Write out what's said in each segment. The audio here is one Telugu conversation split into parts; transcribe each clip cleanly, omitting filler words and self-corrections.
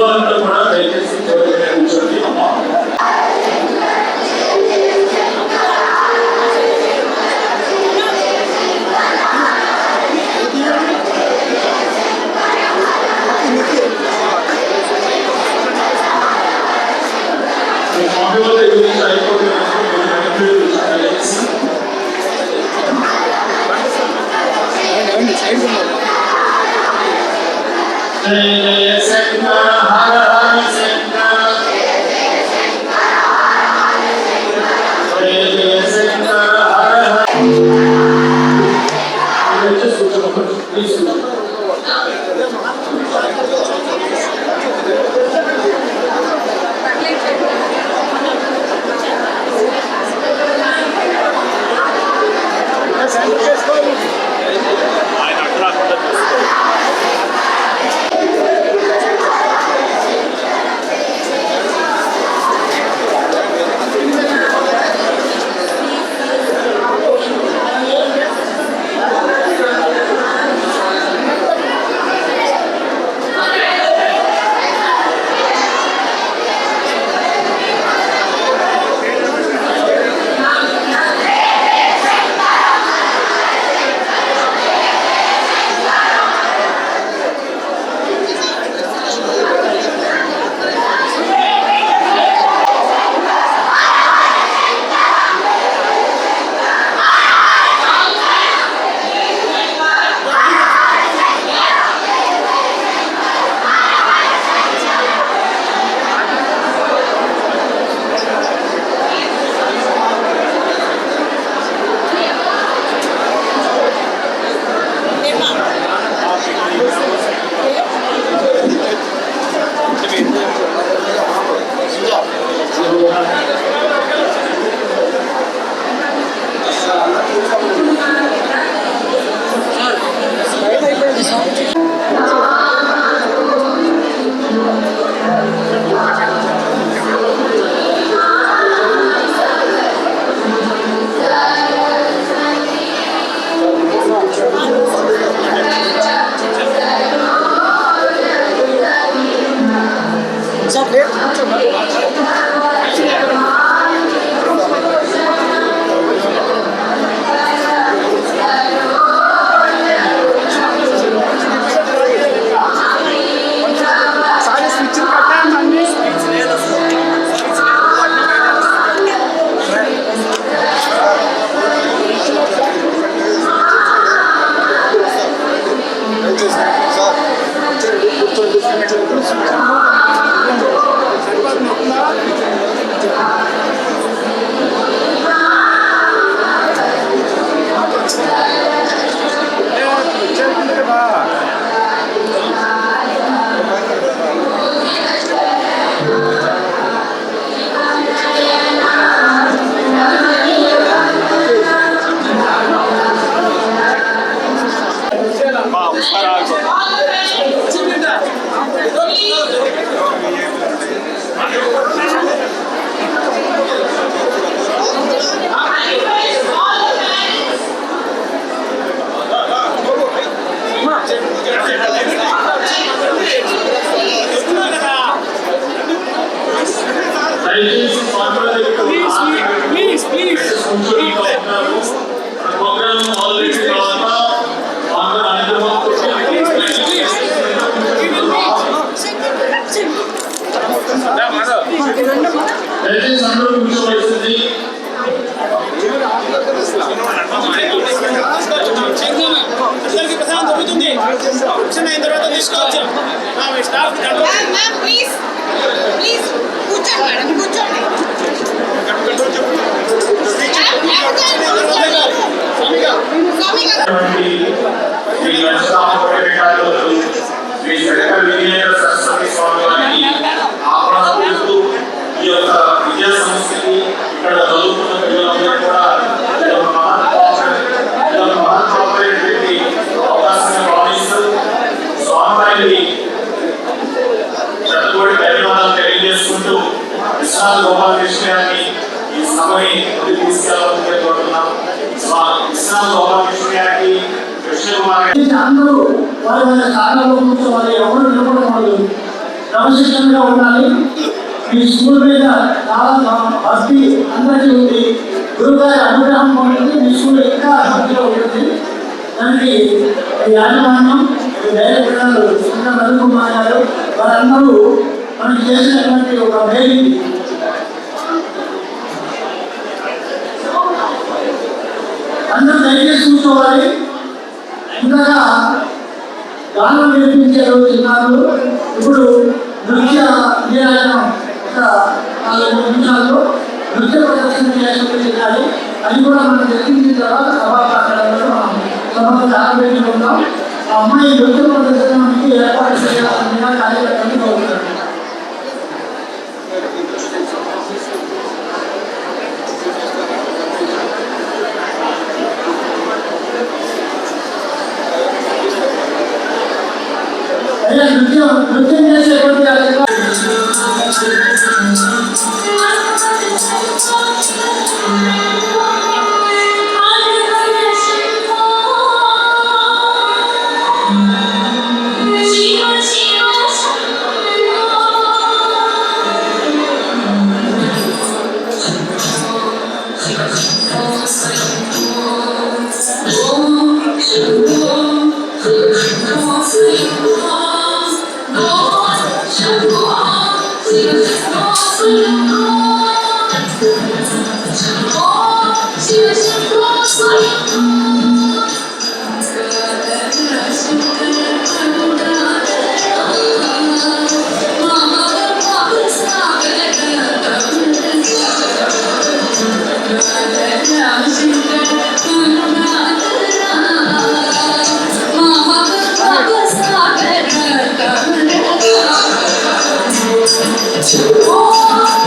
పిల్లవాళ్ళంతా కూడా దయచేసి కూర్చోండి అమ్మా. క్రమశిక్షణగా ఉండాలి. ఈ స్కూల్ మీద చాలా భక్తి అందరికీ ఉంది. గురుగారి అనుగ్రహం ఉంటుంది. మీ స్కూల్ ఇంకా భక్తిలో ఉంటుంది. దానికి యాజమాన్యం డైరెక్టర్ సుందర రవికుమార్ గారు వారందరూ మనకి చేసినటువంటి ఒక మేలు. అందరూ దయచేసి కూర్చోవాలి. ఇంకా గానం నేర్పించే రోజు ఉన్నారు. ఇప్పుడు నృత్య నీరాజనం ఒక 4 నిమిషాల్లో నృత్య ప్రదర్శన చేయాలి. అది కూడా మనం జరిగించిన తర్వాత సభా ప్రాంగణంలో మనం సభకు ఆరంభించుకుంటాం. ఆ అమ్మాయి నృత్య ప్రదర్శనకి ఏర్పాటు చేయాలని కార్యకర్తలు కోరుతారు. నృత్యం చేసేటువంటి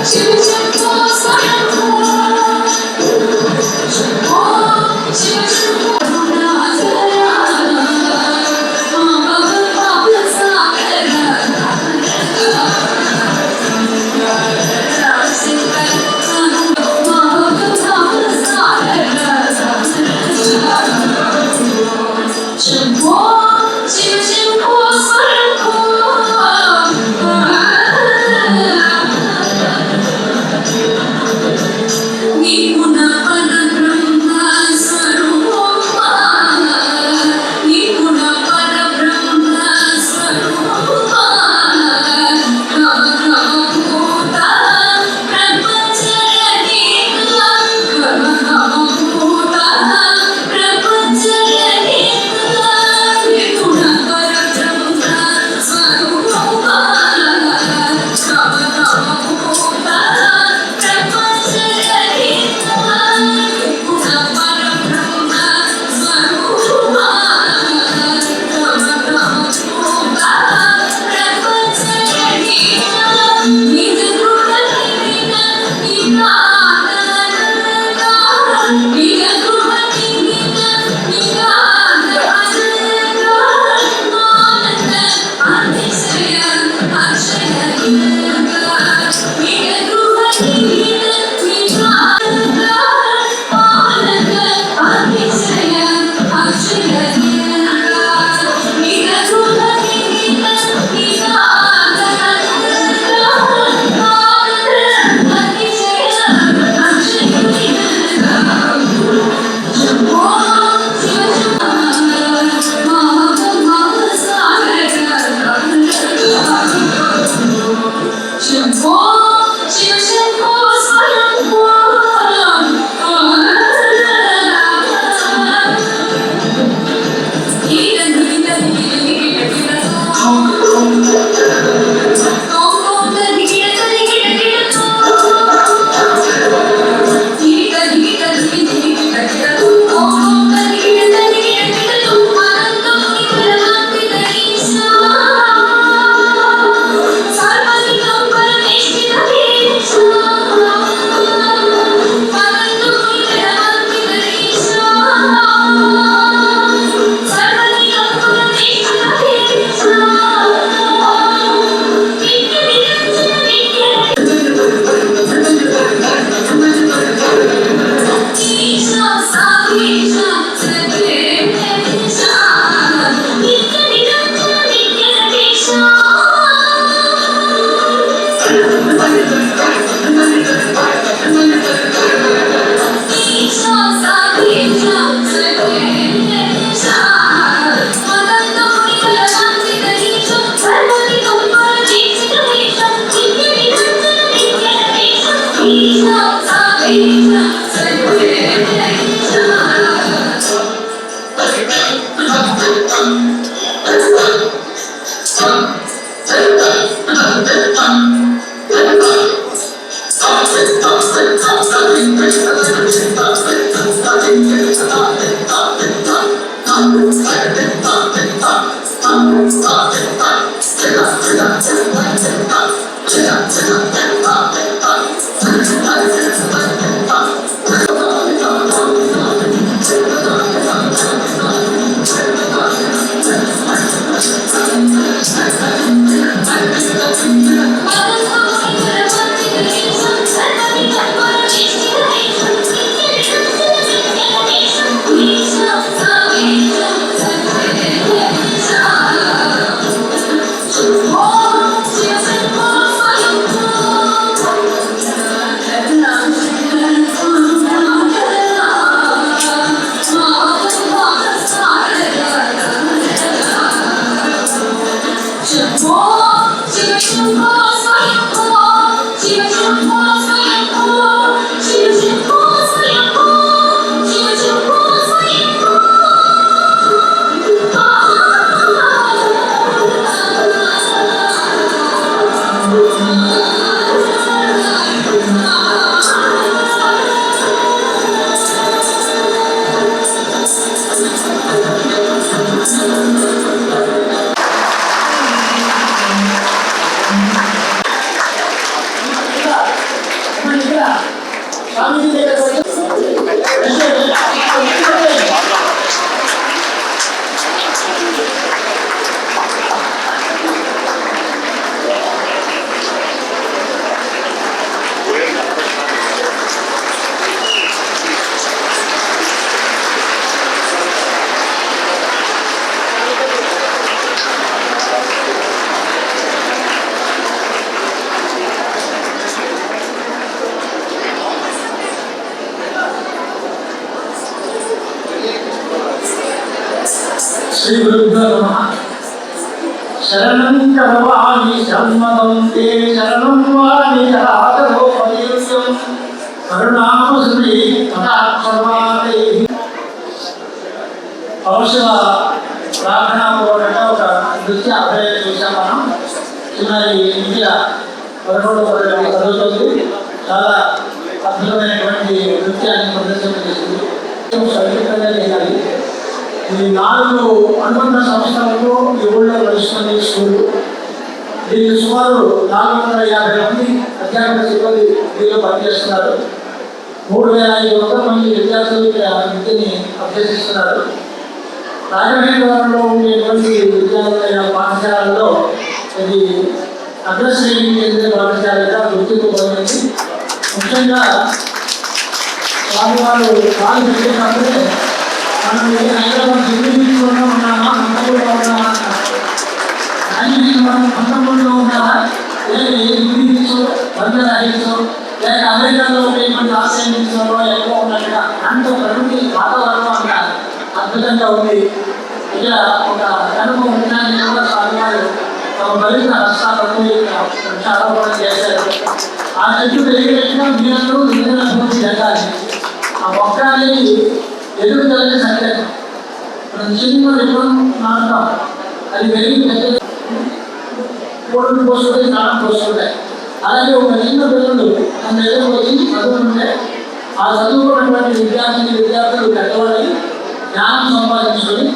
She శ్రీ గురుభ్యో నమః. శరణం కరవాణి శరణం తే శరణం వాణి రాజోపదేశం కరుణామశ్రీ పదాక్షమాదే. ఔషధ ప్రార్థనాపూర్వకంగా ఒక నృత్య అభ్యర్థన చూసాం మనం. చిన్నది ఇండియా 11వ చదువుతుంది. చాలా అద్భుతమైనటువంటి నృత్యాన్ని ప్రదర్శన చేసింది. సంయుక్తంగా చేయాలి. ఈ 4 అనుబంధ సంస్థలతో ఈ ఊళ్ళో నడుస్తున్న స్కూలు. దీనికి సుమారు 450 మంది అధ్యాపక సిబ్బంది దీనిలో పనిచేస్తున్నారు. 3500 మంది విద్యార్థులు విద్యని అభ్యసిస్తున్నారు. రాజమహేంద్రవరంలో ఉండేటువంటి విద్యాలయ పాఠశాలలో ఇది అగ్రశ్రేణికి చెందిన పాఠశాలగా గుర్తింపు పొందింది. ముఖ్యంగా స్వామివారు కాలు పెట్టినప్పుడే మనం హైదరాబాద్ ఢిల్లీలో ఉన్నామా, మంగళూరులో ఉన్నామా, మనం మంగళూరులో ఉన్నామా, లేదా ఇంగ్లీషు వందల హైట్స్ లేక అమెరికాలో ఉండేటువంటి ఆస్ట్రేలియన్స్లో ఎక్కువ ఉన్నట్టుగా అంత ప్రకృతి వాతావరణం అంత అద్భుతంగా ఉంది. ఇక ఒక కనుమ విజ్ఞాన్ని కూడా స్వామివారు బలిత హస్తాలతో ఆరోపణ చేశారు. ఆ చెట్టు పెరిగినట్టుగా మీరందరూ నిజంగా అభివృద్ధి జరగాలి. ఆ మొక్క అనేది ఎదుగుదలని సంకేతం. మనం చిన్న విగ్రహం నాటుతాం, అది పెరిగి పెద్ద కోడులు పోసుకుంటే కాలం పోసుకుంటాయి. అలాగే ఒక చిన్న పిల్లలు మన దగ్గర వచ్చి చదువుకుంటే ఆ చదువుకున్నటువంటి విద్యార్థులు పెద్దవాళ్ళని జ్ఞానం సంపాదించుకొని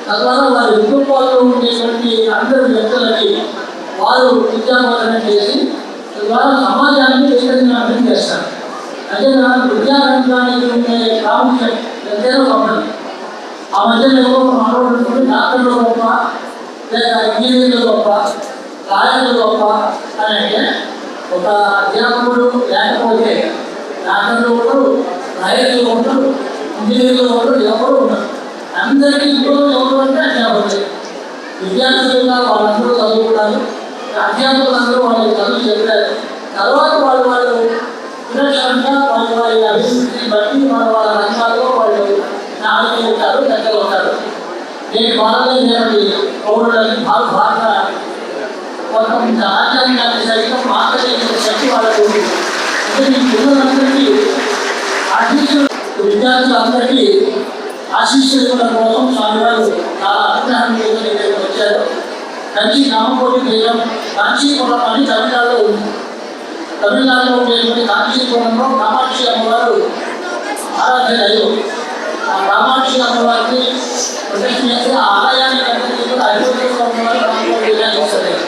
తద్వారా వారి కుటుంబాల్లో ఉండేటువంటి అందరి వ్యక్తులకి వారు విద్యాబోధన చేసి తద్వారా సమాజాన్ని చైతన్యవంతం చేస్తారు. అంటే విద్యారంగానికి ఉండే ప్రాముఖ్యం ఎంతైనా గొప్పది. ఆ మధ్యలో మాట్లాడుకుంటే డాక్టర్లు గొప్ప, లేక ఇంజనీర్లు గొప్ప, లాయర్లు గొప్ప అని అంటే ఒక అధ్యాపకుడు లేకపోతే డాక్టర్లు ఉండరు, లాయర్లు ఉండరు, ఇంజనీర్లు ఉండరు, ఎవరు ఉండరు. అందరికీ ఇప్పుడు ఎవరు అంటే అధ్యాపకులే. విద్యార్థులుగా వాళ్ళందరూ చదువుకున్నారు. అధ్యాపకులందరూ వాళ్ళకి చదువు చెప్పారు. తర్వాత వాళ్ళు విలక్షణంగా వారి అభివృద్ధిని బట్టి వాళ్ళ రంగాల్లో వాళ్ళు నాలుగు ఉంటారు, పెద్దలు ఉంటారు. నేను వాళ్ళే నేటి పౌరులని భారత కొంత రాజ్యాంగాన్ని సైతం మార్గదర్శక శక్తి వాళ్ళకు ఉంది. అంటే మీ పిల్లలందరికీ విద్యార్థులందరికీ ఆశీస్సుల కోసం స్వామివారు చాలా అనుగ్రహం దగ్గరికి వచ్చారు. కంచి కామకోటి దేవం కాంచీపురం అని తమిళనాడులో ఉంది. తమిళనాడులో ఉండేటువంటి కాంచీపురంలో కామాక్షి అమ్మవారు ఆరాధన అయ్యారు. ఆ కామాక్షి అమ్మవారిని ప్రదర్శన చేసి ఆ ఆలయానికి అందరికీ కూడా అభివృద్ధిలో అమ్మవారు కామకోటి దేవాలయం.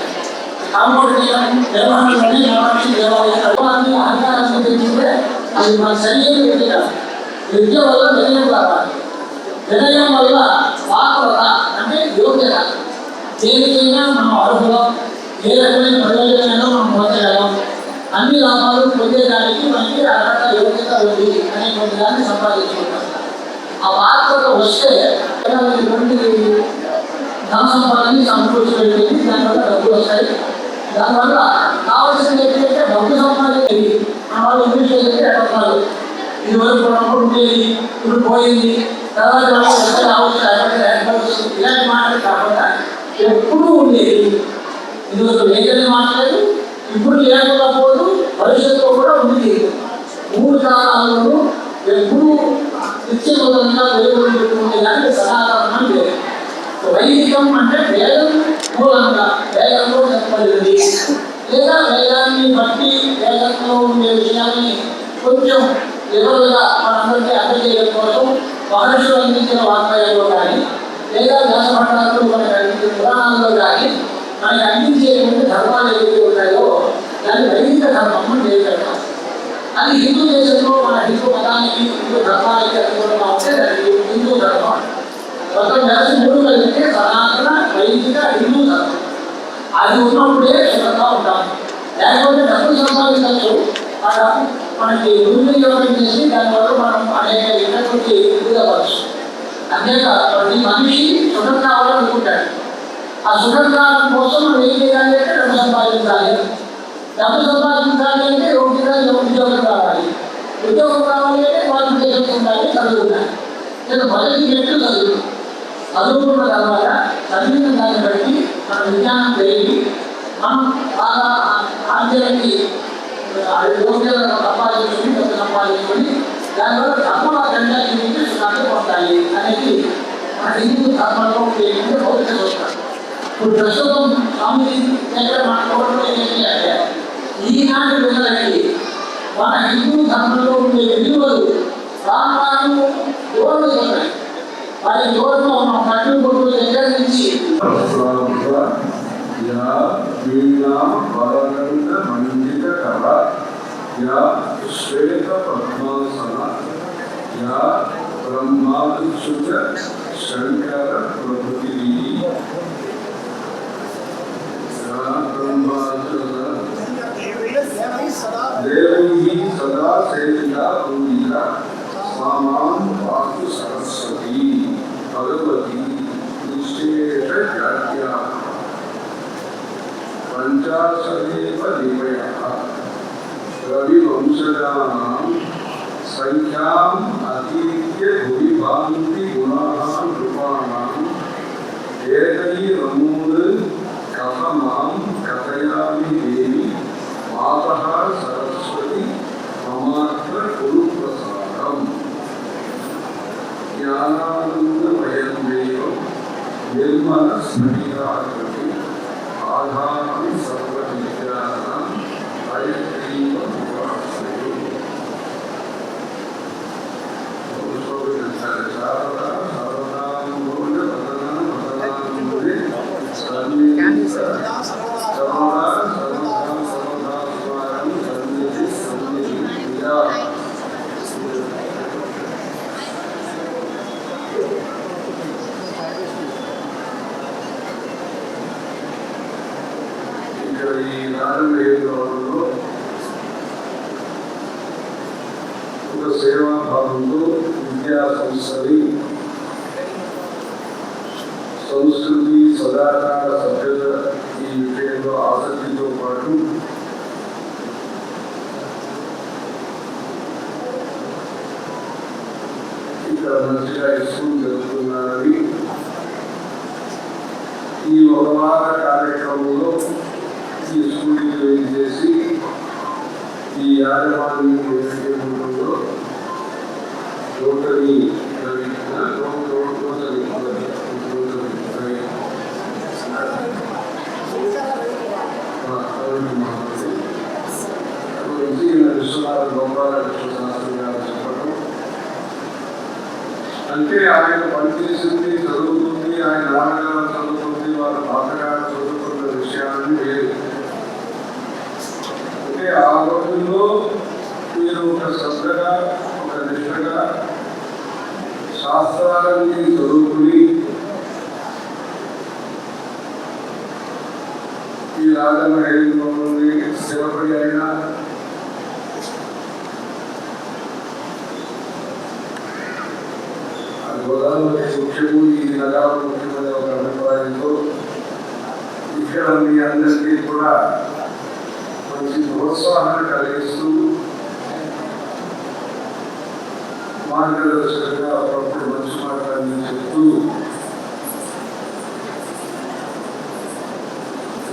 కామకోటి దేవం నిర్వహణలోనే కామాక్షి దేవాలయం అభివృద్ధి అహంకారాన్ని తెచ్చుకుంటే అది మన శరీరం విద్య కాదు. విద్య వల్ల వినయం కావాలి. వినయం వల్ల వాకవత అంటే యోగ్యత. దేనికైనా మనం అర్హులం, ఏ రకమైన ప్రయోజనమైనా వెళ్ళి అనేటువంటి దాన్ని సంపాదించుకుంటారు. ఆ పాత్రత వస్తే ఇటువంటి ధన సంపాదనని సమకూర్చిపెట్టేది, దానివల్ల డబ్బులు వస్తాయి. దానివల్ల కావాల్సింది ఏంటంటే డబ్బు సంపాదించేది. మన వాళ్ళు ఇంగ్లీష్ అయితే ఎక్కడున్నారు, ఇదివరకు ఉన్నప్పుడు ఉండేది, ఇప్పుడు పోయింది, తర్వాత రావచ్చు ఇలాంటి మాటలు కాకుండా ఎప్పుడూ ఉండేది. ఇదివరకు లేదని మాట్లాడలేదు, ఇప్పుడు లేకుండా పోదు, భవిష్యత్తులో కూడా ఉంది. 3 కాలాల్లోనూ ఎప్పుడూ నిత్యబోధంగా వెలువడుతుండే దానికి సనాతనం లేదు. వైదికం అంటే వేదం మూలంగా, వేదంలో చెప్పబడింది, లేదా వేదాన్ని బట్టి వేదంలో ఉండే విషయాన్ని కొంచెం వివరంగా మనందరికీ అందజేయడం కోసం మహర్షులు అందించిన వాగ్మయంలో కానీ, లేదా వ్యాసభట్టాలు మనకు అందించిన పురాణాల్లో కానీ మనకి అందించేటువంటి ధర్మాలు ఏవైతే ఉన్నాయో దాన్ని వైదిక ధర్మం అని పేరు. అది హిందూ దేశంలో మన హిందూ మతానికి, హిందూ ధర్మానికి అనుకూలంగా ఉంటే దానికి హిందూ ధర్మం. మొత్తం కలిసి 3 కలిగితే సనాతన వైదిక హిందూ ధర్మం. అది ఉన్నప్పుడే సుఖంగా ఉంటాం. లేకపోతే డబ్బులు సంపాదించవచ్చు, ఆ డబ్బు మనకి దుర్వినియోగం చేసి దానివల్ల మనం అనేక ఇతరులకి ఎదుగవచ్చు. అంతేక ప్రతి మనిషి సుఖం కావాలనుకుంటాడు. ఆ సుఖం కావడం కోసం మనం ఏం చేయాలి అంటే డబ్బు సంపాదించాలి. డబ్బు సంపాదించాలి అంటే ఉద్యోగం కావాలి. ఉద్యోగం కావాలి అంటే క్వాలిఫికేషన్స్ ఉండాలి, చదువుకుంటాలి. నేను మొదటి మెట్లు చదువుకున్న తర్వాత చదివిన దాన్ని బట్టి మన విజ్ఞానం పెరిగి మనం బాగా ఆంధ్రానికి యోగ్యతను సంపాదించుకొని, డబ్బు సంపాదించుకొని దానివల్ల ధర్మ గంటకి నుంచి సుఖాన్ని పొందాలి అనేది మన హిందూ ధర్మంలో ఉపయోగించే భౌతిక సూత్రం. ఇప్పుడు ప్రస్తుతం స్వామి దగ్గర మాట్లాడడం ఏంటి అంటే ఈనాటి పిల్లలకి మన హిందూ ధర్మంలో ఉండే విలువలు రాను దూరంలో ఉన్నాయి. వారి దూరంలో ఉన్న కట్టు కొట్టు దగ్గర నుంచి మండిత కళ యా శ్వేత పద్మాసన యా బ్రహ్మాదిశుద్ధ శంకర ప్రభుతి దేవి సదా సేవిత పూజిత స్వామాం వాస్తు సరస్వతి భగవతి నిశ్చేత జాత్య పంచాశదేవ దివయః రవివంశజానాం సంఖ్యాం అతీత్య భువి భాంతి గుణాః నృపాణాం ఏతైరమూఢ్ కథమాం కథయామి దేవి మాతః సరస్వతి మమాత్మ కురు ప్రసాదం జ్ఞానానందమయం దేవం నిర్మల స్మృతిరాకృతి ఆధారం సర్వవిద్యానాం హయగ్రీవం ఉపాస్మహే. సర్వదా సర్వదాం మూఢ వదనం వదనాం మూఢే సర్వదా సర్వదాం సర్వదాస్వారం సన్నిధి సన్నిధి ప్రియా. ఈ నారాయణలో ఒక సేవాభావంలో విద్యా సంస్థని సంస్కృతి సదాచార సభ్యత ఈ విషయంలో ఆసక్తితో పాటు ఇక్కడ మంచిగా స్కూల్ జరుపుతున్నారని ఈ 1 వార కార్యక్రమంలో ఈ స్కూల్ని వెయిట్ చేసి ఈ యాజమాన్యం ఏదైతే ఉంటుందో రోటరీ విశ్వనాథ గోపాలకృష్ణ శాస్త్రి గారు చెప్పడం అంటే ఆయన పనిచేసింది చదువుతుంది, ఆయన నాన్నగారు చదువుతుంది, వాళ్ళ తాతగారు చదువుకున్న విషయాన్ని వేరు. అంటే ఆ రోజుల్లో మీరు ఒక శ్రద్ధగా ఒక నిష్ఠగా శాస్త్రాలని చదువుకుని ఈ రాజమహేంద్రంలోని స్థిరపడి అయినా ప్రోత్సాహం కలిగిస్తూ మార్గదర్శకంగా అప్పుడప్పుడు మంచి మాటలన్నీ చెప్తూ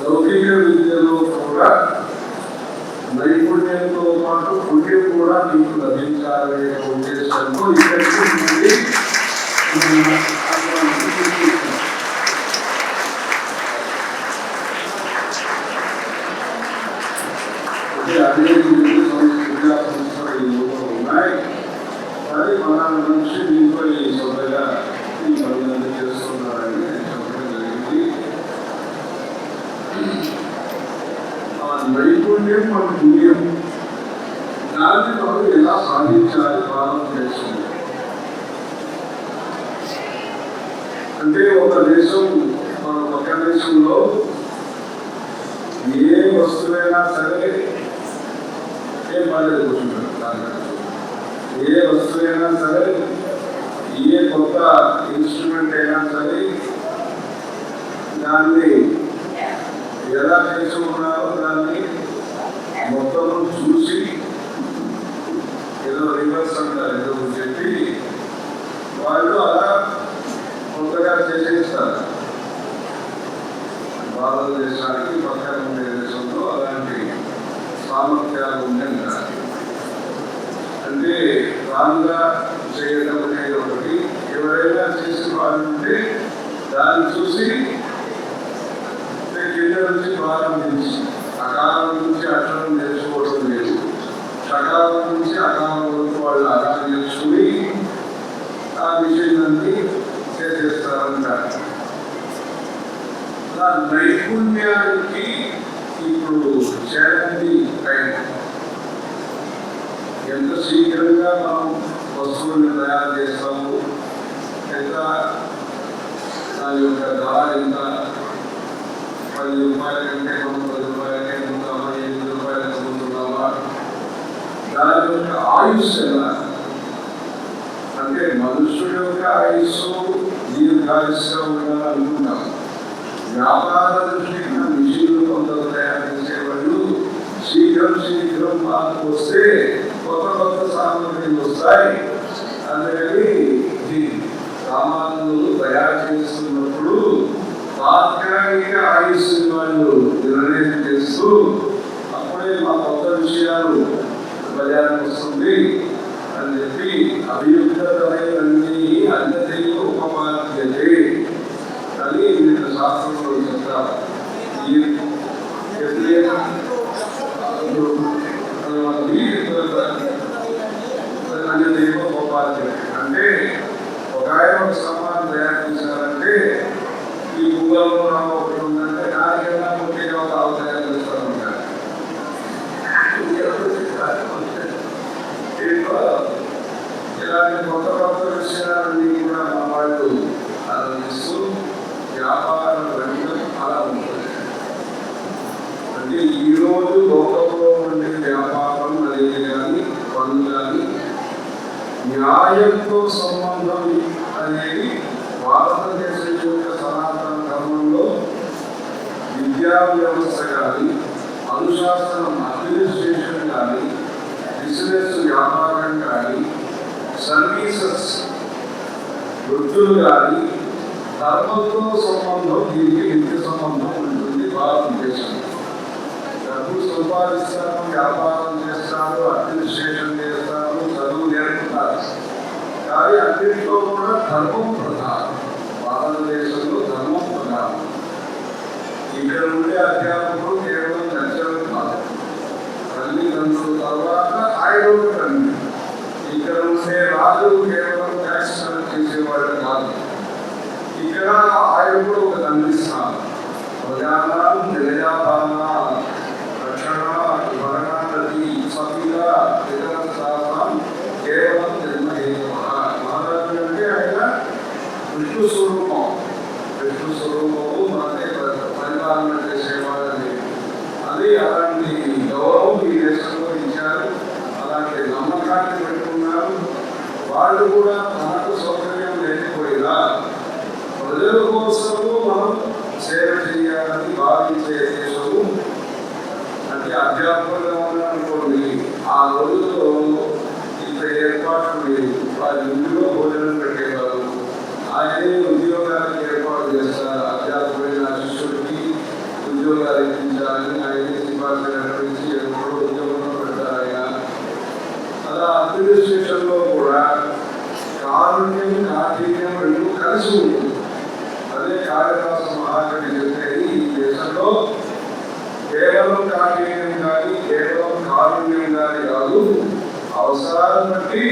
లౌకిక విద్యలో కూడా నైపుణ్యంతో పాటు పుణ్యం కూడా మీకు లభించాలనే ఉద్దేశంతో ఇక్కడికి అనేక విద్యా సంస్థలు ఉన్నాయి. కానీ మన నుంచి దీంట్లో ఈ సొంతగా ఈ పనులన్నీ చేస్తున్నారని నేను చెప్పడం జరిగింది. ఆ నైపుణ్యం మన పుణ్యం దాన్ని మనం ఎలా సాధించాలి భారతదేశం అంటే ఒక దేశం మన పక్క దేశంలో ఏ వస్తువైనా సరే ఏం బాధ్యత కూర్చుంటారు. ఏ వస్తువైనా సరే ఏ కొత్త ఇన్స్ట్రుమెంట్ అయినా సరే దాన్ని ఎలా చేసుకున్నారో దాన్ని మొత్తం చూసి ఏదో రివర్స్ అంటారు ఏదో చెప్పి వాళ్ళు అలా కొత్తగా చేసేస్తారు. భారతదేశానికి పక్కన ఉండే దేశంలో అలాంటి సామర్థ్యాలు ఉన్నాయి. అంటే రానుగా చేయడం అనేది ఒకటి. ఎవరైనా చేసిన వాళ్ళు ఉంటే దాన్ని చూసి కింద నుంచి ప్రారంభించి అకాలం నుంచి అక్షరం నేర్చుకోవడం లేదు, సకాలం నుంచి అకాలం వరకు వాళ్ళు అలా నేర్చుకుని ఆ విషయాన్ని చేసేస్తారంటారు. నైపుణ్యానికి ఇప్పుడు చేరండి టైం. ఎంత శీఘ్రంగా మనం వస్తువుల్ని తయారు చేస్తాము, ఎంత దాని యొక్క ధర ఎంత, 10 రూపాయల కంటే 90 రూపాయలకే అమ్ముతామా, 8 రూపాయలకు అమ్ముతున్నామా, దాని యొక్క ఆయుష్ ఎలా అంటే మనుషుల యొక్క ఆయుష్ దీర్ఘాయుష్గా ఉండాలనుకుంటాం. వ్యాపార దృష్టిగా మిషన్లు కొందరు తయారు చేసేవాళ్ళు శీఘ్రం మార్పు వస్తే కొత్త సామగ్రిలు వస్తాయి. అందుకని సామాన్లు తయారు చేస్తున్నప్పుడు తాత్కాలిక ఆయుష్ వాళ్ళు నిర్ణయం చేస్తూ అప్పుడే మా కొత్త విషయాలు బజార్కి వస్తుంది అని చెప్పి అభియుక్తమైనవన్నీ అన్యతయో ఉపమాద్యతే అని నేను శాస్త్రంలో చెప్తాను. అన్యతయో ఉపమాద్యతే అంటే ఒక ఆయన ఒక సామాన్ తయారు చేశారంటే ఈ భూగోళంలో ఒకటి ఉందంటే నాకైనా ముఖ్యంగా ఒక ఆవు తయారు చేస్తాను ఉంటారు. ఇలాంటి కొత్త విషయాలన్నీ కూడా మా వాళ్ళు ఆలోచిస్తూ వ్యాపార రంగం అలా ఉంటుంది. అంటే ఈరోజు లోకంలో ఉండే వ్యాపారం అనేది కానీ పనులు కానీ న్యాయంతో సంబంధం అనేది భారతదేశం యొక్క సనాతన ధర్మంలో విద్యా వ్యవస్థ కానీ, అనుశాసనం అడ్మినిస్ట్రేషన్ కానీ, బిజినెస్ వ్యాపారం కానీ, సర్వీసెస్ వృత్తులు కానీ ధర్మంతో సంబంధం దీనికి నిత్య సంబంధం ఉంటుంది. భారతదేశం డబ్బు సంపాదిస్తారు, వ్యాపారం చేస్తారు, అడ్మినిస్ట్రేషన్ చేస్తారు, చదువు నేర్పుతారు. కానీ అన్నింటిలో కూడా ధర్మం ప్రధానం. భారతదేశంలో ధర్మం ప్రధానం. ఇక్కడ ఉండే అధ్యాపకులు కేవలం లక్ష్యాలు కాదు, తల్లిదండ్రుల తర్వాత ఆయన తండ్రి. ఇక్కడ ఉండే రాజులు కేవలం ట్యాక్స్ కలెక్ట్ చేసేవాళ్ళు కాదు, ఇక్కడ ఆయన కూడా ఒక తండ్రి స్థానం. ప్రజానం నిలయాపాలన రక్షణ భరణానది సభ్యుల ఇతర శాసనం కేవలం మహారాజు అంటే ఆయన విష్ణు స్వరూపం. విష్ణు స్వరూపము మనకే పరిపాలన చేసేవాళ్ళని అది అలాంటి గౌరవం ఈ దేశంలో ఇచ్చారు. అలాంటి నమ్మకాన్ని పెట్టుకున్నారు. వాళ్ళు కూడా మనకు సౌకర్యం లేకపోయినా ప్రజల కోసము మనం సేవ చేయాలని భావించే దేశము. అంటే అధ్యాపకులుగా ఉన్నారనుకోండి, ఆ రోజుల్లో ఇంత ఏర్పాట్లు లేవు. వారి ఇంట్లో భోజనం పెట్టేవారు. ఆయనే ఉద్యోగానికి ఏర్పాటు చేస్తారు. అధ్యాపకులైన శిష్యుడికి ఉద్యోగాలు ఇప్పించాలని ఆయనే సిఫార్సు నిర్వహించి ఎప్పుడో ఉద్యోగంలో పెడతారు ఆయన. అలా అడ్మినిస్ట్రేషన్లో కూడా కారుణ్యం కార్తీక్యం రెండు కలిసి ఉంటుంది. అదే కాళిదాస మహాకవి చెప్పేది, ఈ దేశంలో కేవలం కార్తీక్యం కానీ కేవలం కారుణ్యం కానీ కాదు, అవసరాలను బట్టి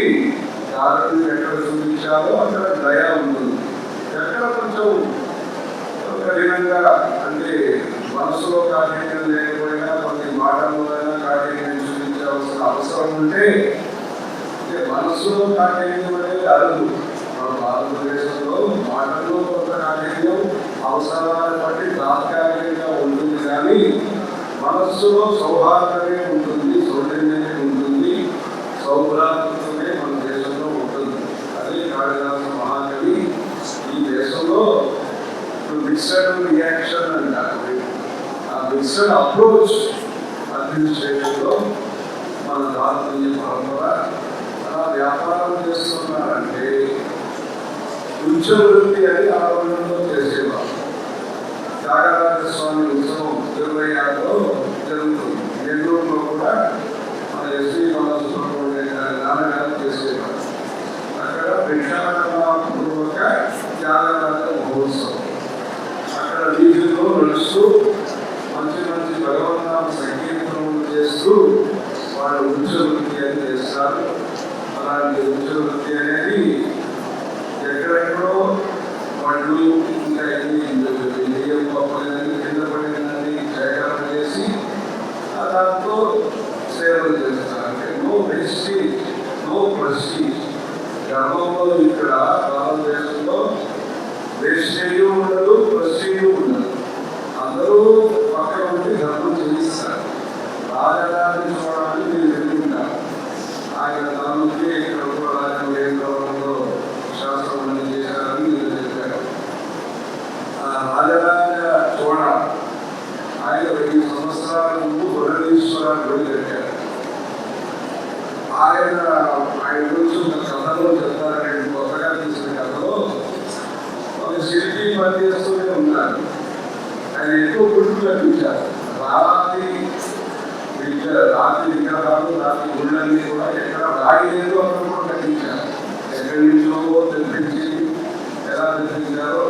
కారుణ్యం ఎక్కడ చూపించాలో అక్కడ దయ ఉంటుంది. ఎక్కడ కొంచెం కఠినంగా అంటే మనసులో కాఠిన్యం లేకపోయినా కొన్ని మాటల్లోనైనా కాఠిన్యం చూపించాల్సిన అవసరం ఉంటే, మనసులో కాఠిన్యం అనేది అరుదు. మన భారతదేశంలో మాటల్లో కొంత కాఠిన్యం అవసరాలను బట్టి తాత్కాలికంగా ఉంటుంది, కానీ మనస్సులో సౌహార్దమే ఉంటుంది, సౌజన్యమే ఉంటుంది, సౌభ్రాతృత్వమే మన దేశంలో ఉంటుంది. అదే కాళిదాస మహాకవి ఈ దేశంలో మిక్స్డ్ రియాక్షన్ అంటారు. ఆ మిక్స్డ్ అప్రోచ్ అడ్మినిస్ట్రేషన్లో మన భారతీయ పరంపర అలా వ్యాపారం చేస్తున్నారంటే ఉద్యోగవృత్తి అని ఆ రోజుల్లో చేసేవారు. త్యాగరాజ స్వామి ఉత్సవం 26లో జరుగుతుంది. నెల్లూరులో కూడా మన ఎస్వి నాన్నగారు చేసేవారు. అక్కడ భిక్షాటనపూర్వక త్యాగరాజ మహోత్సవం. అక్కడ వీధుల్లో నడుస్తూ మంచి మంచి భగవన్నామ సంకీర్తనలు చేస్తూ వాళ్ళ ఉద్యోగవృత్తి అని చేస్తారు. అలాంటి ఉద్యోగవృత్తి అనేది ఎక్కడెక్కడో వాళ్ళు ఇంకా బియ్యం పప్పులని కింద పడినది సేకరణ చేసి దాంతో సేవలు చేస్తారు. అంటే నో ప్రెస్టీజ్, నో ప్రెస్టీజ్. ధర్మంలో ఇక్కడ భారతదేశంలో ప్రెస్టీజ్ ఉండదు, ప్రెస్టీజ్ ఉండదు. అందరూ పక్కన ఉండి ధర్మం చేయిస్తారు. రాజధాని చూడడానికి మీరు ఎదుర్కొంటారు. ఆయన ధర్మంకి ఇక్కడ కూడా రాజ్యాంగంలో శాస్త్రం అని చేశారని మీరు చెప్పారు. రాజరాజ చోళ ఆయన 1000 సంవత్సరాల ముందు భువనేశ్వర గుడి కట్టారు. ఆయన గురించి ఒక కథలో చెప్తారంటే, కొత్తగా తీసిన కథలో ఒక శిల్పి పనిచేస్తూనే ఉన్నారు. ఆయన ఎక్కువ గుళ్ళు కట్టించారు. రాతి విగ్రహాలు, రాతి గుళ్ళన్నీ కూడా ఎక్కడ రాగి లేదు అక్కడ కూడా కట్టించారు. ఎక్కడి నుంచో తెప్పించి ఎలా తెప్పించారో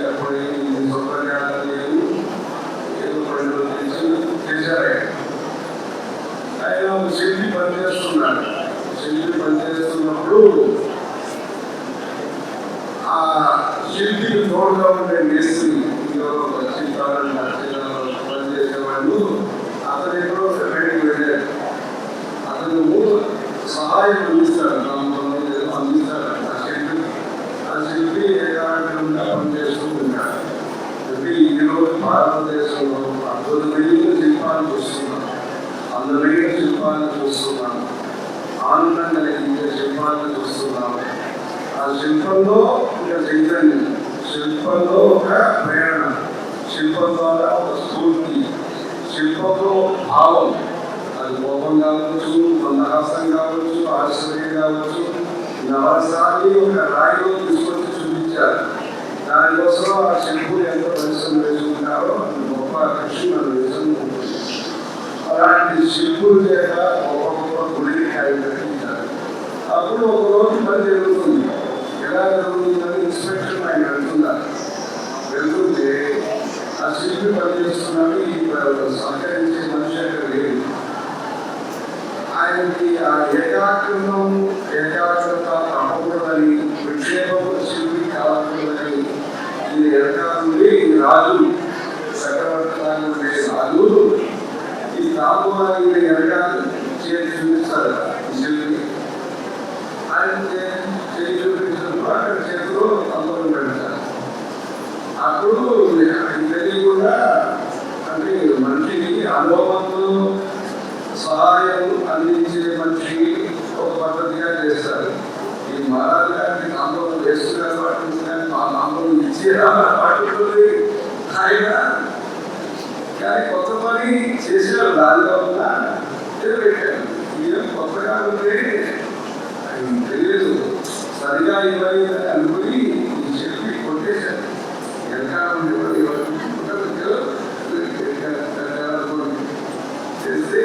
అప్పుడు సౌకర్యాలు లేవు, ఏదో పండుగలు తెచ్చి చేశారు. ఆయన ఒక శిల్పి పనిచేస్తున్నాడు. శిల్పి పనిచేస్తున్నప్పుడు ఆ శిల్పికి తోడుగా ఉండే మేస్త్రి పనిచేసేవాళ్ళు అతను ఎక్కడో సెపరేట్కి వెళ్ళారు. అతను సహాయం అందిస్తాడు, అందిస్తాడు ఆ శిల్పి ఏకాగ్రంగా పనిచేస్తూ ఉంటాడు. ఈరోజు భారతదేశంలో అద్భుతమైన శిల్పాలు చూస్తున్నాం, అందమైన శిల్పాలను చూస్తున్నాం, ఆనందం కలిగించే శిల్పాలను చూస్తున్నాం. ఆ శిల్పంలో ఒక చైతన్యం, శిల్పంలో ఒక ప్రేరణ, శిల్పం ద్వారా ఒక స్ఫూర్తి, శిల్పంలో భావం. అది కోపం కావచ్చు, మందహాసం కావచ్చు, ఆశ్చర్యం కావచ్చు. నవసారి ఒక రాయిలో తీసుకొచ్చి చూపించారు. దానికోసం ఆ శిల్పులు ఎంత పరిశ్రమ వేసుకుంటారో అంత గొప్ప కృషి మన దేశంలో ఉంటుంది. అలాంటి శిల్పుల చేత గొప్ప గొప్ప గుడిని ఆయన కట్టించారు. అప్పుడు ఒక రోజు పని జరుగుతుంది. ఎలా జరుగుతుందని ఇన్స్పెక్షన్ ఆయన వెళ్తున్నారు. వెళ్తుంటే ఆ శిల్పి పనిచేస్తున్నాడు, ఈ సహకరించే మనిషి అక్కడ లేదు. ఆయనకి ఆ ఏకాగ్రత తప్పకూడదని, విక్షేపం శిల్పి కాకూడదని ఈ ఎరకాలండి ఈ రాజు చక్రవర్తి రాజు ఈ తాగువారి ఎరకాలు చేసి చూపిస్తారు. శిల్పి ఆయన చేసి చూపించినప్పుడు అక్కడ చేతిలో అందరం పెడతారు. అప్పుడు తెలియకుండా అంటే మనిషికి అనుభవంతో సహాయం అందించే మనిషి ఒక పద్ధతిగా చేస్తారు. ఈ మహారాజు గారికి నామం వేస్తున్నారు పాటించడానికి మా నామం ఇచ్చేదా పాటిస్తుంది. ఆయన కానీ కొత్త పని చేసేవారు దానిలో ఉన్న పెట్టాను. ఏం కొత్తగా ఉంటే తెలియదు, సరిగా ఇవ్వాలి అనుకుని చెప్పి కొట్టేశారు. వెనకాల చేస్తే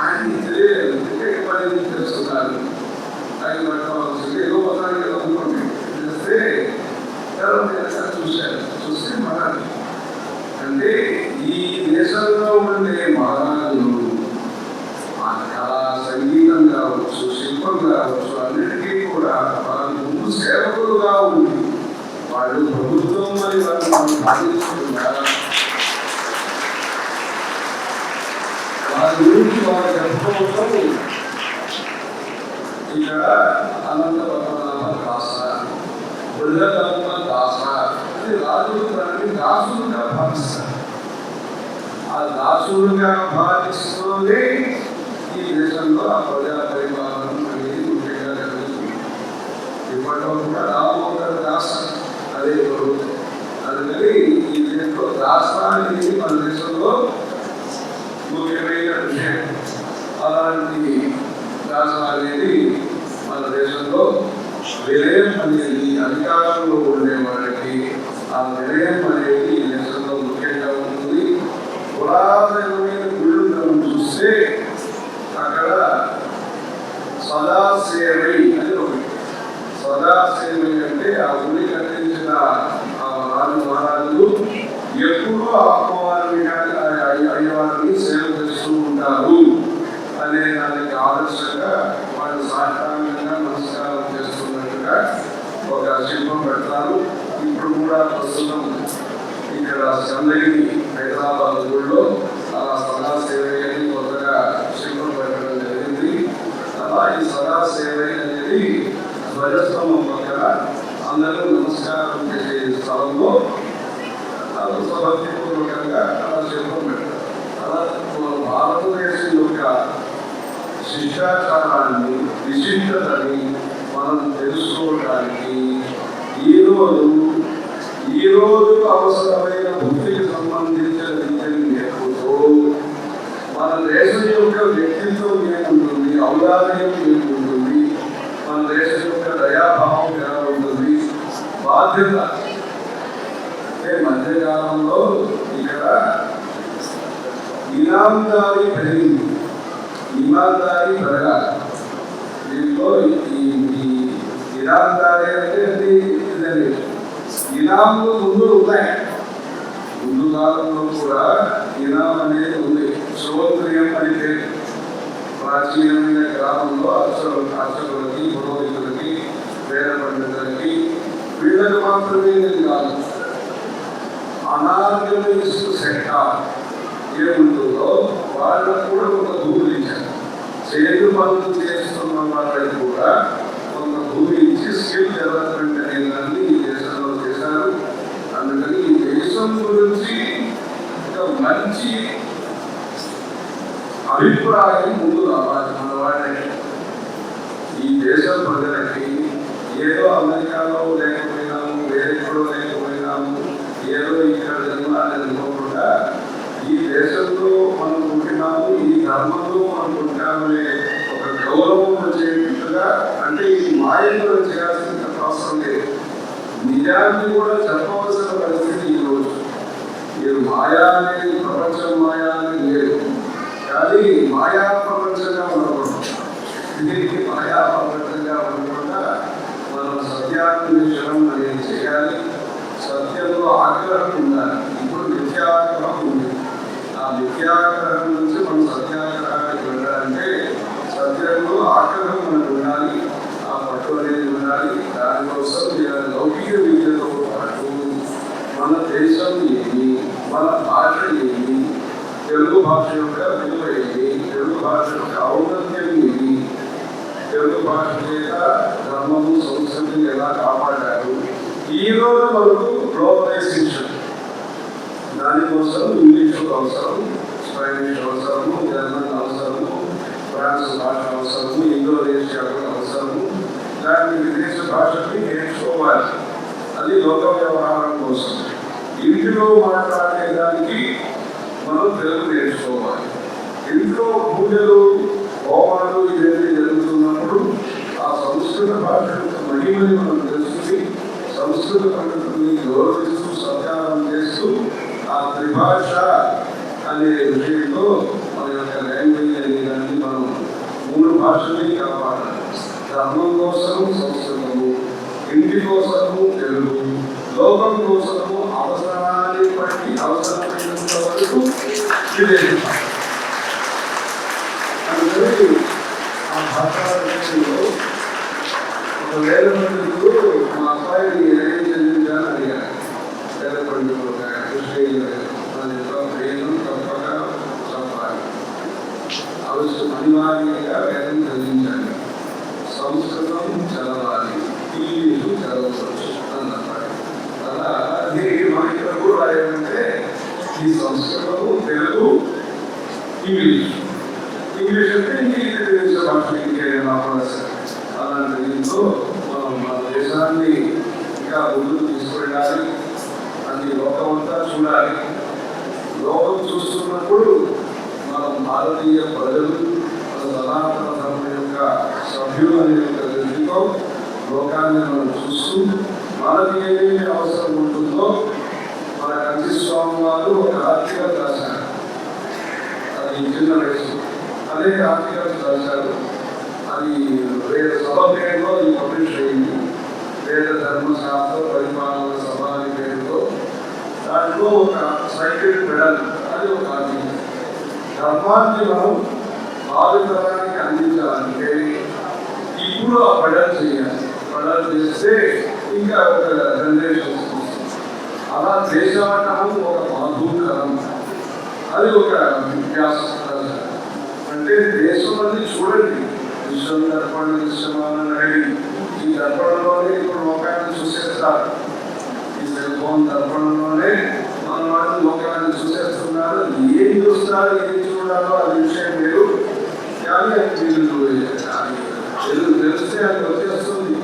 ఆయన తెలియలేదు, పని తెలుసుకున్నారు. ఆయన పట్టుకోవాల్సింది ఏదో మొత్తానికి అనుకోండి చేస్తే చూశారు. చూస్తే మహారాజు అంటే ఈ దేశంలో ఉండే మహారాజులు ఆ కళా సంగీతం కావచ్చు, శిల్పం కావచ్చు, అన్నిటికీ కూడా వాళ్ళ ముందు సేవకులుగా ఉంది. వాళ్ళు ప్రభుత్వం అని వాళ్ళు భావించుకున్నారు. వారి గురించి వాళ్ళు చెప్పుకోవడం ఇక్కడ అనంత పద్మనాభ దాస, బుద్ధమ్మ దాస అని రాజులు దాన్ని దాసులుగా భావిస్తారు. ఆ దాసులుగా భావిస్తూనే ఈ దేశంలో ఆ ప్రజా పరిపాలన అనేది ముఖ్యంగా జరుగుతుంది. ఇప్పట్లో కూడా రామోదర్ దాస అదే ప్రభుత్వం. అందుకని ఈ దేశంలో దాస అనేది మన దేశంలో ముఖ్యమైన విషయం. అలాంటి దాస అనేది మన దేశంలో విలయం అనేది అధికారంలో ఉండే వాళ్ళకి ఆ విలయం అనేది ఈ దేశంలో ముఖ్యంగా ఉంటుంది. పురాతనమైన గుళ్ళు మనం చూస్తే అక్కడ సదాసేవై అని ఒకటి. సదాసేవై అంటే ఆ గుడి కట్టించిన ఆ రాజు మహారాజులు ఎప్పుడూ ఆ అమ్మవారిని కానీ అయ్యవారిని సేవ చేస్తూ ఉంటారు అనే దానికి ఆదర్శంగా వాళ్ళు సాష్టాంగంగా నమస్కారం చేస్తున్నట్టుగా ఒక శిల్పం పెడతారు. ఇప్పుడు కూడా ప్రస్తుతం ఇక్కడ చంద్రగిరి హైదరాబాద్ గుడిలో సదాసేవై అని కొత్తగా శిల్పం పెట్టడం జరిగింది. అలా ఈ సదాసేవై అనేది ధ్వజస్తంభం పక్కన అందరూ నమస్కారం చేసే స్థలంలో భక్తిపూర్వకంగా అలా శిల్పం పెట్టారు. అలా భారతదేశం యొక్క శిష్టాచారాన్ని, విశిష్టతని మనం తెలుసుకోవడానికి ఈ రోజు అవసరమైన భక్తికి సంబంధించిన విద్యను నేర్పుతూ మన దేశం యొక్క వ్యక్తిత్వం ఏముంటుంది, ఔదార్యం ఏముంటుంది, మన దేశం యొక్క దయాభావం ఎలా ఉంటుంది, బాధ్యత. అంటే మధ్యకాలంలో ఇక్కడ ఇనాందారి పెరిగింది, ఇమాందారి పెరగాలి. దీంట్లో ఈ ఇనాందారి అంటే ఇదండి. ఇనాములు ముందు ఉన్నాయి. ముందు కాలంలో కూడా ఇనాం అనేది ఉంది. శ్రోత్రియం అంటే ప్రాచీనమైన గ్రామంలో అర్చకులకి, పురోహితులకి, వేద పండితులకి వీళ్ళకి మాత్రమే కాదు, అనార్గనైజ్డ్ సెక్టార్ ఏముంటుందో వాళ్ళకు కూడా కొంత భూములు ఇచ్చారు. చేతి పనులు చేస్తున్న వాళ్ళకి కూడా కొంత భూమి ఇచ్చి స్కిల్ డెవలప్మెంట్ అనే దాన్ని ఈ దేశంలో చేశారు. అందుకని ఈ దేశం గురించి ఒక మంచి అభిప్రాయం ముందు రావాలి మన వాళ్ళకి. ఈ దేశం ప్రజలకి ఏదో అమెరికాలో లేకపోయినాము, వేరెక్కడో లేకపోయినాము, ఏదో ఇక్కడ జన్మాన్ని అనుకోకుండా ఈ దేశంలో మనం పుట్టినాము, ఈ ధర్మంలో మనం పుట్టినామనే ఒక గౌరవం వచ్చేట్టుగా, అంటే ఈ మాయలు చేయాల్సిన అవసరం లేదు, నిజాన్ని కూడా చెప్పవలసిన పరిస్థితి ఈరోజు. మీరు మాయా అనేది ప్రపంచం మాయా అనేది లేదు, కానీ మాయా ప్రపంచంగా ఉండకూడదు. దీనికి మాయా ప్రపంచంగా ఉండకుండా మనం సత్యాన్ని విషయం అనేది చేయాలి. సత్యంలో ఆగ్రహం ఉండాలి. ఇప్పుడు మిథ్యాగ్రహం ఉంది. ఆ మిథ్యాగ్రహం నుంచి మనం సత్యాగ్రహానికి వెళ్ళాలంటే సత్యంలో ఆగ్రహం మనకు ఉండాలి, ఆ పట్టు అనేది ఉండాలి. దానికోసం లౌకిక విద్యతో పాటు మన దేశం ఏమి, మన భాష ఏమి, తెలుగు భాష యొక్క విలువ ఏమి, తెలుగు భాష యొక్క ఔన్నత్యం ఏమి, తెలుగు భాష చేత ధర్మము సంస్కృతిని ఎలా కాపాడారు. ఈ రోజు వరకు గ్లోబలైజేషన్, దానికోసం ఇంగ్లీష్ అవసరం, స్పానిష్ అవసరము, జర్మన్ అవసరము, ఫ్రాన్స్ భాష అవసరము, ఇండోనేషియా అవసరము. దాన్ని విదేశ భాషని నేర్చుకోవాలి. అది లోక వ్యవహారం కోసం. ఇంటిలో మాట్లాడేదానికి మనం తెలుగు నేర్చుకోవాలి. ఇంట్లో పూజలు హోమాలు ఇవన్నీ జరుగుతున్నప్పుడు ఆ సంస్కృత భాష మహిమని మనం తెలుసుకుని సంస్కృత పండితుల్ని గౌరవిస్తూ సత్కారం చేస్తూ ఆ త్రిభాష అనే విషయంలో మన యొక్క లాంగ్వేజ్ అనే దాన్ని మనం 3 భాషల్ని కాపాడాలి. ధర్మం కోసము సంస్కృతము, ఇంటి కోసము తెలుగు, లోకం కోసము అవసరాన్ని బట్టి అవసరమైనంత వరకు విదేశీ భాష. అందుకని ఆ భాషా విషయంలో 1,000 మందిలో మా అబ్బాయిని ఏం చదివించాలని అడిగారు. వేద పండితులు నేను తప్పక చెప్పాలి, అవసరం అనివార్యంగా వేదం చదివించాలి, సంస్కృతం చదవాలి, ఇంగ్లీషు చదవచ్చు అన్నమాట. అలా అది మా ఇక్కడ కూడా రాయాలంటే ఈ సంస్కృతము, తెలుగు, ఇంగ్లీష్ అంటే ఇంగ్లీష్ తెలిసిన భాష ఇంకేదైనా అలాంటి దీంతో మనం మన దేశాన్ని ఇంకా ముందుకు తీసుకెళ్ళాలి. అది లోకమంతా చూడాలి. లోకం చూస్తున్నప్పుడు మనం భారతీయ ప్రజలు మన సనాతన ధర్మం యొక్క సభ్యులు అనే యొక్క దృష్టితో లోకాన్ని మనం చూస్తూ మనకి ఏమేమి అవసరం ఉంటుందో మన కంచి స్వామి వారు ఒక ఆర్టికల్ రాశారు. అది చిన్న వయసు అనేక ఆర్టికల్స్ రాశారు. అది వేద సభ పేరులో అది పబ్లిష్ అయింది. వేద ధర్మశాస్త్ర పరిపాలన సభ అనే పేరుతో దాంట్లో ఒక సైకిల్ పెడల్ అది ఒక ఆర్టికల్. ధర్మాన్ని మనం భావితరానికి అందించాలంటే ఇప్పుడు ఆ పెడల్ చేయాలి. పెడల్ చేస్తే ఇంకా ఒక జనరేషన్ వస్తుంది. అలా దేశాటం ఒక మధుకరం, అది ఒక విద్యాసం. అంటే దేశం అది చూడండి, విశ్వం దర్పణ విశ్వమానని ఈ దర్పణలోనే ఇప్పుడు లోకాన్ని చూసేస్తారు. ఈ సెల్ ఫోన్ దర్పణలోనే మన వాళ్ళు లోకాన్ని చూసేస్తున్నారు. ఏం చూస్తున్నారు, ఏం చూడాలో అది విషయం లేదు. కానీ అది తెలిస్తే అది వచ్చేస్తుంది.